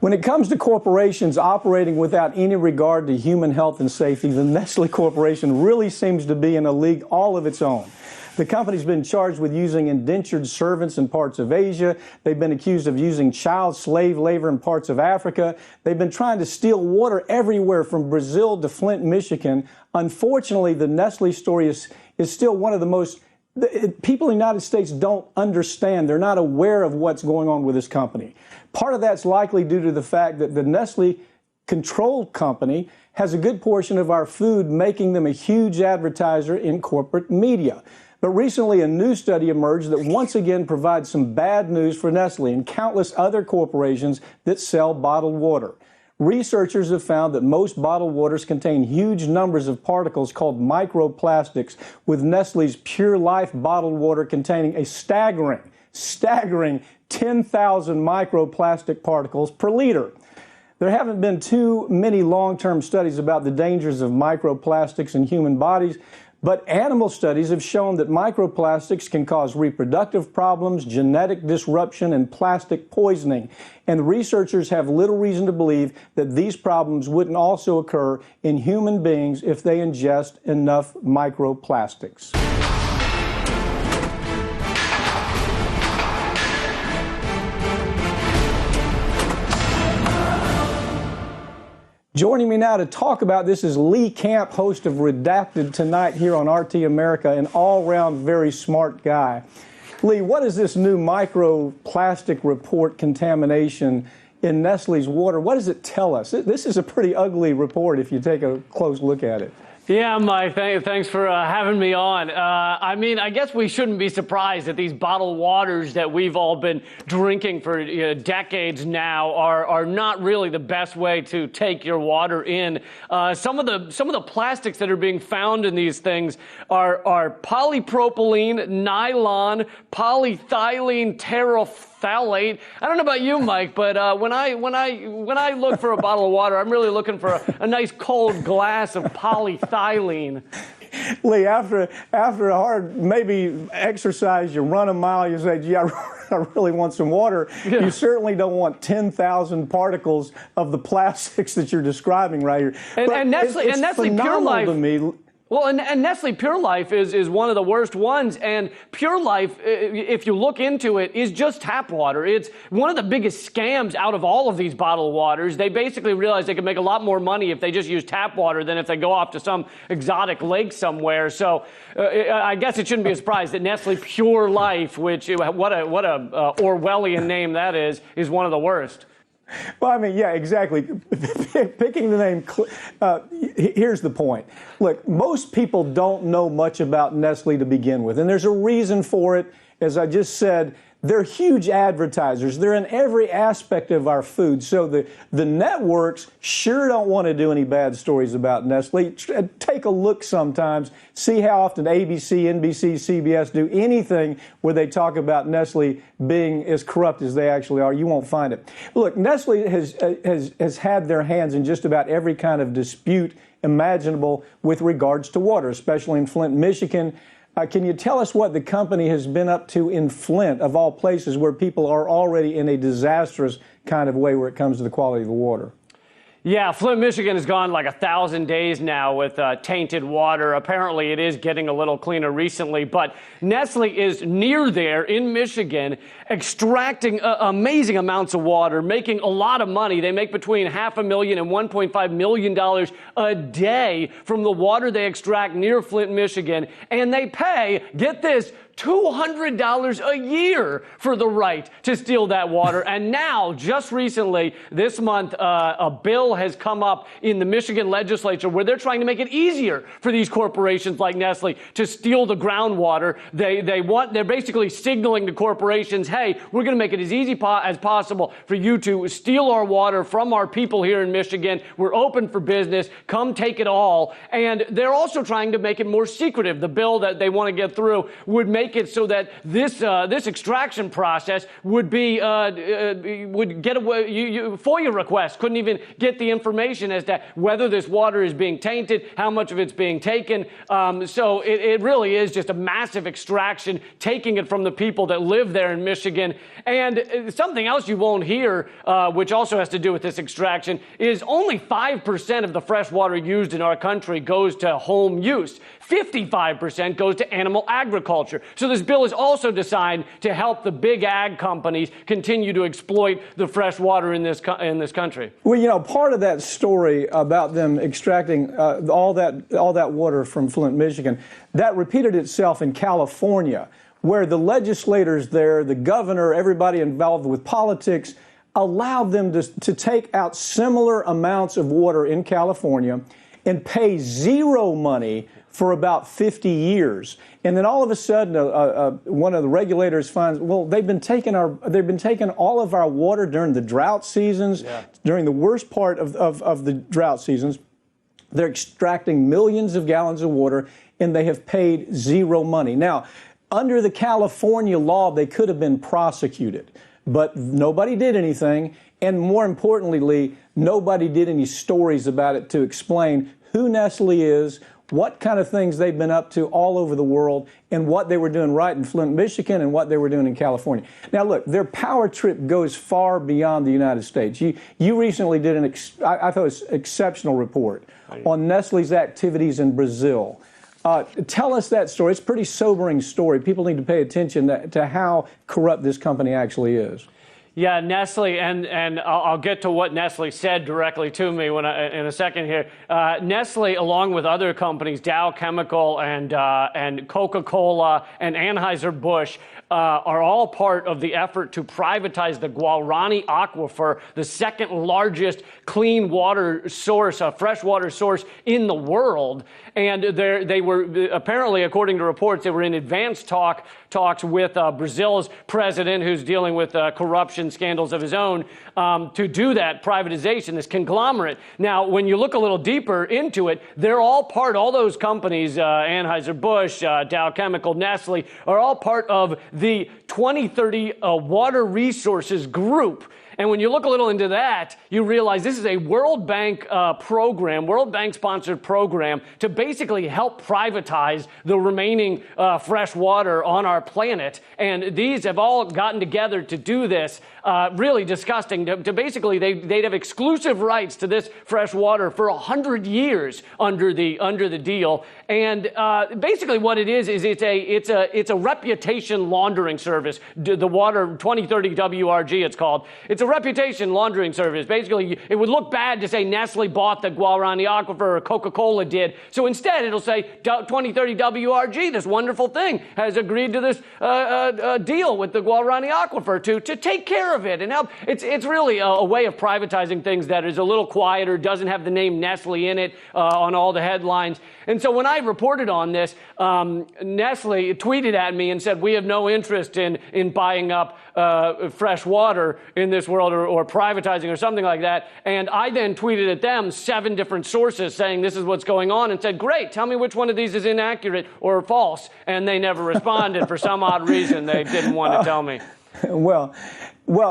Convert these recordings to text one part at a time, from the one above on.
When it comes to corporations operating without any regard to human health and safety, the Nestle Corporation really seems to be in a league all of its own. The company's been charged with using indentured servants in parts of Asia. They've been accused of using child slave labor in parts of Africa. They've been trying to steal water everywhere from Brazil to Flint, Michigan. Unfortunately, the Nestle story is still one of the most people in the United States don't understand. They're not aware of what's going on with this company. Part of that's likely due to the fact that the Nestle controlled company has a good portion of our food, making them a huge advertiser in corporate media. But recently, a new study emerged that once again provides some bad news for Nestle and countless other corporations that sell bottled water. Researchers have found that most bottled waters contain huge numbers of particles called microplastics, with Nestle's Pure Life bottled water containing a staggering 10,000 microplastic particles per liter. There haven't been too many long-term studies about the dangers of microplastics in human bodies, but animal studies have shown that microplastics can cause reproductive problems, genetic disruption, and plastic poisoning. And researchers have little reason to believe that these problems wouldn't also occur in human beings if they ingest enough microplastics. Joining me now to talk about this is Lee Camp, host of Redacted Tonight here on RT America, an all-round very smart guy. Lee, what is this new microplastic report contamination in Nestle's water? What does it tell us? This is a pretty ugly report if you take a close look at it. Yeah, Mike, thanks for having me on. I mean, I guess we shouldn't be surprised that these bottled waters that we've all been drinking for decades now are not really the best way to take your water in. Some of the plastics that are being found in these things are polypropylene, nylon, polyethylene, terephthalate. I don't know about you, Mike, but when I look for a bottle of water, I'm really looking for a nice cold glass of polyethylene. Lee, after a hard maybe exercise, you run a mile, you say, gee, I really want some water. Yeah. You certainly don't want 10,000 particles of the plastics that you're describing right here. And Nestle Pure Life, to me. Well, and Nestle Pure Life is one of the worst ones. And Pure Life, if you look into it, is just tap water. It's one of the biggest scams out of all of these bottled waters. They basically realize they can make a lot more money if they just use tap water than if they go off to some exotic lake somewhere. So I guess it shouldn't be a surprise that Nestle Pure Life, which what a Orwellian name that is one of the worst. Well, I mean, yeah, exactly. Picking the name, here's the point. Look, most people don't know much about Nestle to begin with, and there's a reason for it. As I just said, they're huge advertisers. They're in every aspect of our food. So the networks sure don't want to do any bad stories about Nestle. Take a look sometimes, see how often ABC, NBC, CBS do anything where they talk about Nestle being as corrupt as they actually are. You won't find it. Look, Nestle has had their hands in just about every kind of dispute imaginable with regards to water, especially in Flint, Michigan. Can you tell us what the company has been up to in Flint, of all places, where people are already in a disastrous kind of way where it comes to the quality of the water? Yeah, Flint, Michigan has gone like 1,000 days now with tainted water. Apparently, it is getting a little cleaner recently, but Nestle is near there in Michigan, extracting amazing amounts of water, making a lot of money. They make between $500,000 and $1.5 million a day from the water they extract near Flint, Michigan, and they pay, get this, $200 a year for the right to steal that water. And now, just recently, this month, a bill has come up in the Michigan legislature where they're trying to make it easier for these corporations like Nestle to steal the groundwater. They're basically signaling to corporations, hey, we're going to make it as easy as possible for you to steal our water from our people here in Michigan. We're open for business. Come take it all. And they're also trying to make it more secretive. The bill that they want to get through would make it so that this extraction process would be would get away. FOIA requests couldn't even get the information as to whether this water is being tainted, how much of it's being taken. So it really is just a massive extraction, taking it from the people that live there in Michigan. And something else you won't hear, which also has to do with this extraction, is only 5% of the fresh water used in our country goes to home use. 55% goes to animal agriculture. So this bill is also designed to help the big ag companies continue to exploit the fresh water in this country. Well, you know, part of that story about them extracting all that water from Flint, Michigan, that repeated itself in California, where the legislators there, the governor, everybody involved with politics, allowed them to take out similar amounts of water in California and pay zero money for about 50 years. And then all of a sudden, one of the regulators finds, well, they've been taking all of our water during the drought seasons, during the worst part of the drought seasons. They're extracting millions of gallons of water, and they have paid zero money. Now, under the California law, they could have been prosecuted, but nobody did anything. And more importantly, Lee, nobody did any stories about it to explain who Nestle is, what kind of things they've been up to all over the world, and what they were doing right in Flint, Michigan, and what they were doing in California. Now, look, their power trip goes far beyond the United States. You recently did I thought it was an exceptional report on Nestle's activities in Brazil. Tell us that story. It's a pretty sobering story. People need to pay attention to how corrupt this company actually is. Yeah, Nestle, and I'll get to what Nestle said directly to me in a second here. Nestle, along with other companies, Dow Chemical and Coca-Cola and Anheuser-Busch, are all part of the effort to privatize the Guarani Aquifer, the second largest clean water source, fresh water source in the world. And they were apparently, according to reports, they were in advanced talks with Brazil's president, who's dealing with corruption scandals of his own, to do that privatization, this conglomerate. Now, when you look a little deeper into it, they're all those companies, Anheuser-Busch, Dow Chemical, Nestle, are all part of the 2030 Water Resources Group. And when you look a little into that, you realize this is a World Bank program, World Bank sponsored program to basically help privatize the remaining fresh water on our planet. And these have all gotten together to do this. Really disgusting. To basically, they'd have exclusive rights to this fresh water for 100 years under the deal. And basically, what it is it's a reputation laundering service. The Water 2030 WRG, it's called. It's a reputation laundering service. Basically, it would look bad to say Nestle bought the Guarani Aquifer or Coca-Cola did. So instead, it'll say 2030 WRG, this wonderful thing, has agreed to this deal with the Guarani Aquifer to take care of it and help. It's really a way of privatizing things that is a little quieter, doesn't have the name Nestle in it on all the headlines. And so when I reported on this, Nestle tweeted at me and said, we have no interest in buying up fresh water in this world or privatizing or something like that. And I then tweeted at them 7 different sources saying this is what's going on and said, great, tell me which one of these is inaccurate or false. And they never responded. For some odd reason, they didn't want to tell me. Well,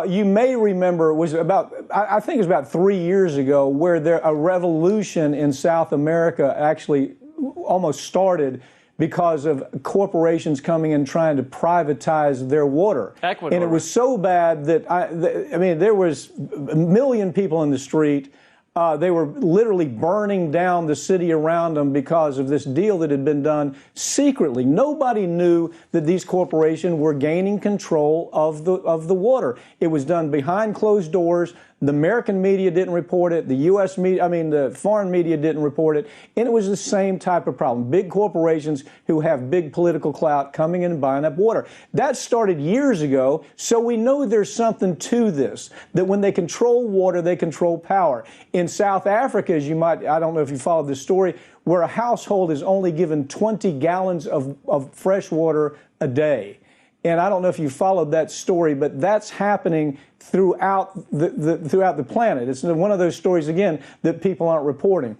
you may remember it was I think it was about 3 years ago where a revolution in South America actually almost started because of corporations coming in trying to privatize their water. Ecuador. And it was so bad that, I mean, there was a million people in the street. They were literally burning down the city around them because of this deal that had been done secretly. Nobody knew that these corporations were gaining control of the water. It was done behind closed doors. The American media didn't report it. The U.S. media, the foreign media didn't report it. And it was the same type of problem. Big corporations who have big political clout coming in and buying up water. That started years ago, so we know there's something to this, that when they control water, they control power. In South Africa, as I don't know if you followed this story, where a household is only given 20 gallons of fresh water a day. And I don't know if you followed that story, but that's happening throughout the planet. It's one of those stories, again, that people aren't reporting.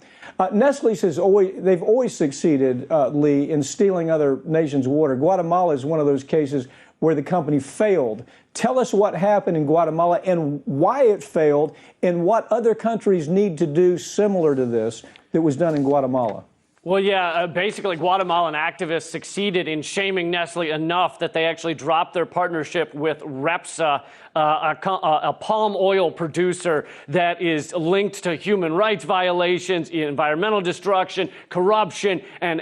Nestle says they've always succeeded, Lee, in stealing other nations' water. Guatemala is one of those cases where the company failed. Tell us what happened in Guatemala and why it failed, and what other countries need to do similar to this that was done in Guatemala. Well, yeah, basically Guatemalan activists succeeded in shaming Nestle enough that they actually dropped their partnership with Repsa, a palm oil producer that is linked to human rights violations, environmental destruction, corruption, and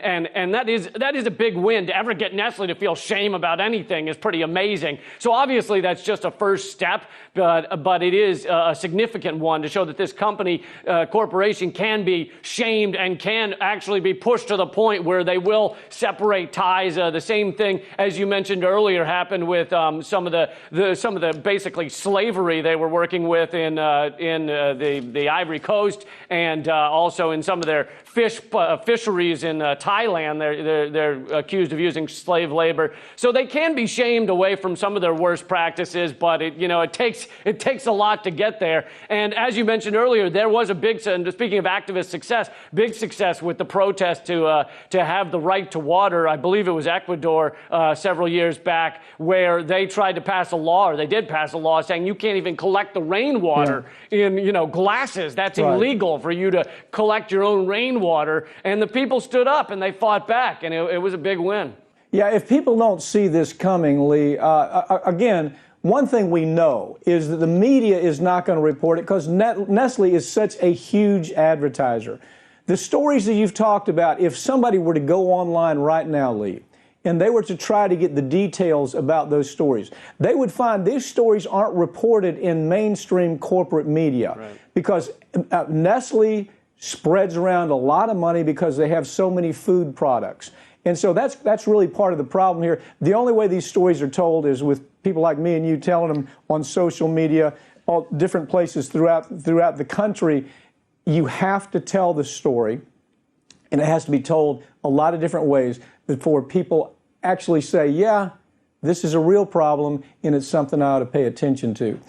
that is a big win. To ever get Nestle to feel shame about anything is pretty amazing. So obviously that's just a first step, but it is a significant one to show that this corporation can be shamed and can actually be pushed to the point where they will separate ties. The same thing, as you mentioned earlier, happened with some of the basically slavery they were working with in the Ivory Coast, and also in some of their fisheries in Thailand. They're accused of using slave labor. So they can be shamed away from some of their worst practices, but it takes a lot to get there. And as you mentioned earlier, there was a big, speaking of activist success, big success with the protest to have the right to water. I believe it was Ecuador several years back, where they tried to pass a law, or they did pass a law saying you can't even collect the rainwater in glasses. That's illegal for you to collect your own rainwater. And the people stood up and they fought back, and it was a big win. Yeah, if people don't see this coming, Lee, again, one thing we know is that the media is not going to report it because Nestle is such a huge advertiser. The stories that you've talked about, if somebody were to go online right now, Lee, and they were to try to get the details about those stories, they would find these stories aren't reported in mainstream corporate media because Nestle spreads around a lot of money because they have so many food products. And so that's really part of the problem here. The only way these stories are told is with people like me and you telling them on social media, all different places throughout the country. You have to tell the story, and it has to be told a lot of different ways before people actually say, yeah, this is a real problem and it's something I ought to pay attention to.